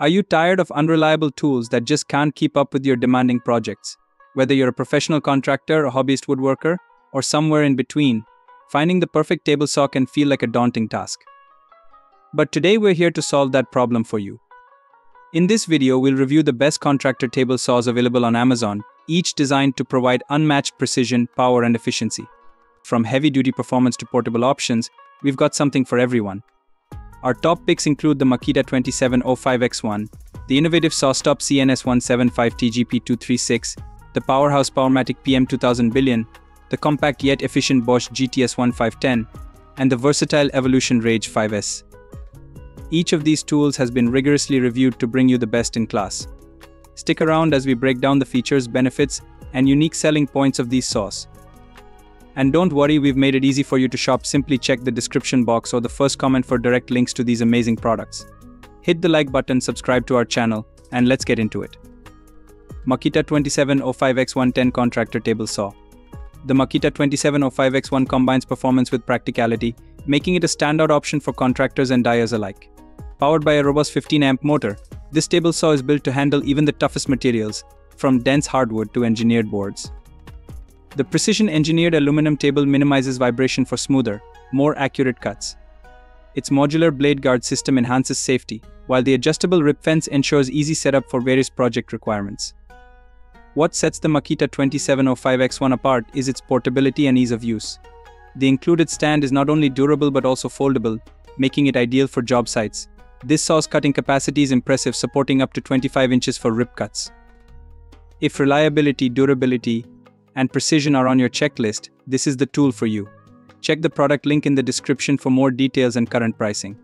Are you tired of unreliable tools that just can't keep up with your demanding projects? Whether you're a professional contractor, a hobbyist woodworker, or somewhere in between, finding the perfect table saw can feel like a daunting task. But today we're here to solve that problem for you. In this video, we'll review the best contractor table saws available on Amazon, each designed to provide unmatched precision, power, and efficiency. From heavy-duty performance to portable options, we've got something for everyone. Our top picks include the Makita 2705X1, the innovative SawStop CNS175TGP236, the powerhouse Powermatic PM2000B, the compact yet efficient Bosch GTS15-10, and the versatile Evolution Rage 5S. Each of these tools has been rigorously reviewed to bring you the best in class. Stick around as we break down the features, benefits, and unique selling points of these saws. And don't worry, we've made it easy for you to shop. Simply check the description box or the first comment for direct links to these amazing products. Hit the like button, subscribe to our channel, and let's get into it. Makita 2705X110 Contractor Table Saw. The Makita 2705X1 combines performance with practicality, making it a standout option for contractors and dyers alike. Powered by a robust 15-amp motor, this table saw is built to handle even the toughest materials, from dense hardwood to engineered boards. The precision-engineered aluminum table minimizes vibration for smoother, more accurate cuts. Its modular blade guard system enhances safety, while the adjustable rip fence ensures easy setup for various project requirements. What sets the Makita 2705X1 apart is its portability and ease of use. The included stand is not only durable but also foldable, making it ideal for job sites. This saw's cutting capacity is impressive, supporting up to 25 inches for rip cuts. If reliability, durability, and precision are on your checklist, this is the tool for you. Check the product link in the description for more details and current pricing.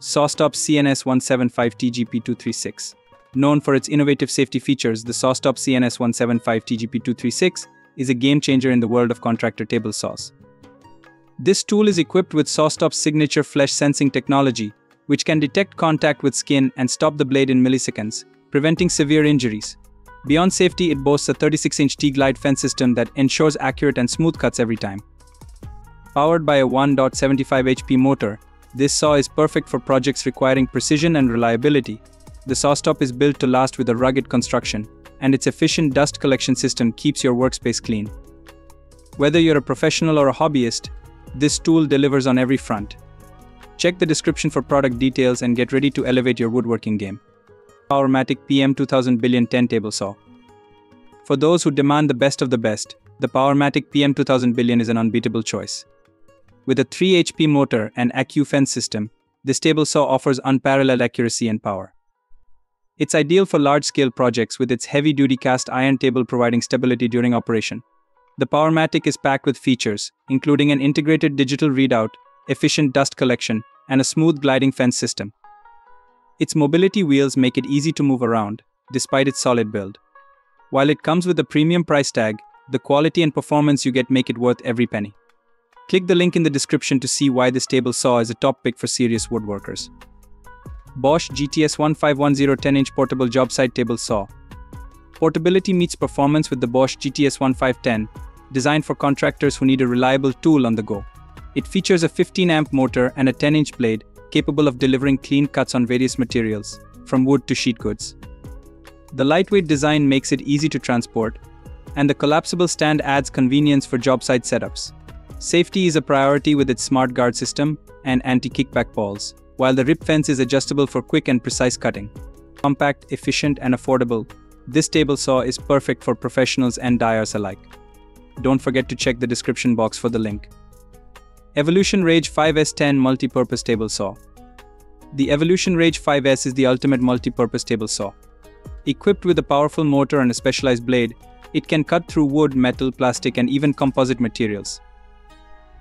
SawStop CNS175TGP236. Known for its innovative safety features, the SawStop CNS175TGP236 is a game changer in the world of contractor table saws. This tool is equipped with SawStop's signature flesh sensing technology, which can detect contact with skin and stop the blade in milliseconds, preventing severe injuries. Beyond safety, it boasts a 36-inch T-glide fence system that ensures accurate and smooth cuts every time. Powered by a 1.75 HP motor, this saw is perfect for projects requiring precision and reliability. The SawStop is built to last with a rugged construction, and its efficient dust collection system keeps your workspace clean. Whether you're a professional or a hobbyist, this tool delivers on every front. Check the description for product details and get ready to elevate your woodworking game. Powermatic PM2000B table saw. For those who demand the best of the best, the Powermatic PM2000B is an unbeatable choice. With a 3 HP motor and AccuFence system, this table saw offers unparalleled accuracy and power. It's ideal for large-scale projects with its heavy-duty cast iron table providing stability during operation. The Powermatic is packed with features, including an integrated digital readout, efficient dust collection, and a smooth gliding fence system. Its mobility wheels make it easy to move around, despite its solid build. While it comes with a premium price tag, the quality and performance you get make it worth every penny. Click the link in the description to see why this table saw is a top pick for serious woodworkers. Bosch GTS1151010 Portable Jobsite Table Saw. Portability meets performance with the Bosch GTS1510, designed for contractors who need a reliable tool on the go. It features a 15-amp motor and a 10-inch blade, capable of delivering clean cuts on various materials, from wood to sheet goods. The lightweight design makes it easy to transport, and the collapsible stand adds convenience for job site setups. Safety is a priority with its smart guard system and anti-kickback balls, while the rip fence is adjustable for quick and precise cutting. Compact, efficient, and affordable, this table saw is perfect for professionals and dyers alike. Don't forget to check the description box for the link. Evolution Rage 5S10 Multi-Purpose Table Saw. The Evolution Rage 5S is the ultimate multi-purpose table saw. Equipped with a powerful motor and a specialized blade, it can cut through wood, metal, plastic, and even composite materials.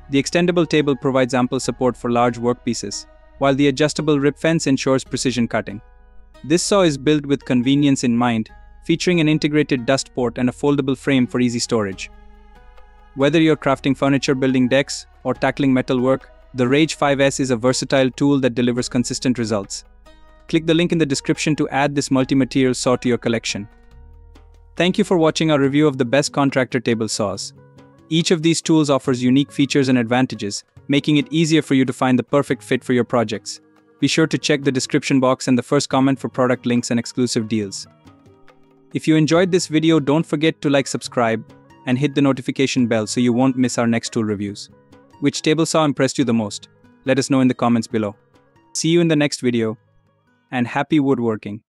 The extendable table provides ample support for large workpieces, while the adjustable rip fence ensures precision cutting. This saw is built with convenience in mind, featuring an integrated dust port and a foldable frame for easy storage. Whether you're crafting furniture, building decks, or tackling metal work, the Rage 5S is a versatile tool that delivers consistent results. Click the link in the description to add this multi-material saw to your collection. Thank you for watching our review of the best contractor table saws. Each of these tools offers unique features and advantages, making it easier for you to find the perfect fit for your projects. Be sure to check the description box and the first comment for product links and exclusive deals. If you enjoyed this video, don't forget to like, subscribe, and hit the notification bell so you won't miss our next tool reviews. Which table saw impressed you the most? Let us know in the comments below. See you in the next video, and happy woodworking!